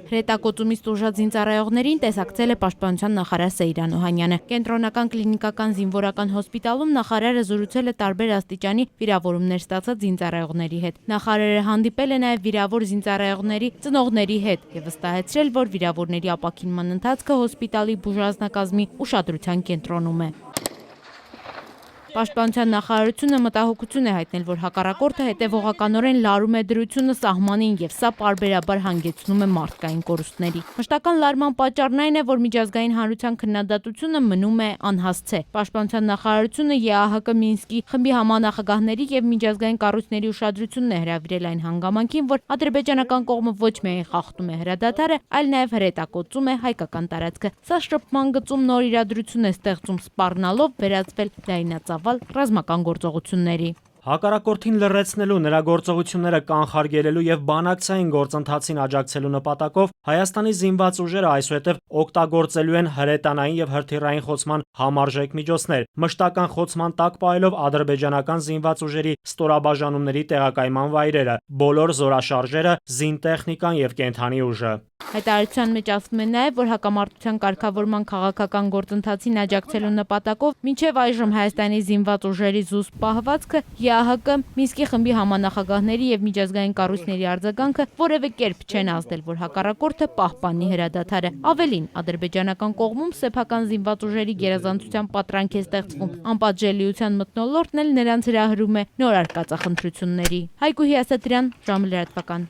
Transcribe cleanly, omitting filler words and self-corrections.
Հրետակոծումից տուժած զինծառայողներին տեսակցել է Պաշտպանության նախարար Սեյրան Օհանյանը։ Կենտրոնական կլինիկական զինվորական հոսպիտալում նախարարը զրուցել է տարբեր աստիճանի վիրավորումներ ստացած զինծառայողների հետ։ Նախարարը հանդիպել է նաև վիրավոր զինծառայողների ծնողների հետ եւ վստահեցրել, որ վիրավորների ապաքինման ընթացքը հոսպիտալի բուժանձնակազմի ուշադրության կենտրոնում է։ Պաշտպանության նախարարությունը մտահոգություն է հայտնել, որ հակառակորդը հետևողականորեն լարում է դրությունը սահմանին եւ սա պարբերաբար հանգեցնում է մարդկային կորուստների։ Մշտական լարման պատճառն այն է, որ միջազգային հանրության քննադատությունը մնում է անհասցե։ Պաշտպանության նախարարությունը ԵԱՀԿ Մինսկի խմբի համանախագահների եւ միջազգային կառույցների ուշադրությունն է հրավիրել այն հանգամանքին, որ ադրբեջանական կողմը ոչ միայն խախտում է հրադադարը, այլ նաեւ հրետակոծում է հայկական տարածքը։ Սա շփման գծում նոր իրադրություն է ստեղծում, սպառնալով վերածվել լայնածավալ ռազմական գործողությունների։ Հակառակորդին լռեցնելու, նրա գործողությունները կանխարգելելու եւ բանակցային գործընթացին աջակցելու նպատակով Հայաստանի զինված ուժերը այսուհետև օգտագործելու են հրետանային եւ հրթիռային խոցման համարժեք միջոցներ, մշտական խոցման տակ պահելով ադրբեջանական զինված ուժերի ստորաբաժանումների տեղակայման վայրերը, բոլոր զորաշարժերը, զինտեխնիկան եւ կենթանի ուժը։ Հայտարարության մեջ ասվում է նաև, որ հակամարտության կարգավորման քաղաքական գործընթացին աջակցելու նպատակով մինչև այժմ Հայաստանի զինված ուժերի զուսպ պահվածքը, ԵԱՀԿ Մինսկի խմբի համանախագահների եւ միջազգային կառույցների արձագանքը որևէ կերպ չեն ազդել, որ հակառակորդը պահպանի հրադադարը։ Ավելին, ադրբեջանական կողմում սեփական զինված ուժերի գերազանցության պատրանք է ստեղծվում։ Անպատժելիության մթնոլորտն էլ նրանց հրահրում է նոր արկածախնդրությունների։ Հայգու Հիասատրյան, ժամը լրատվական։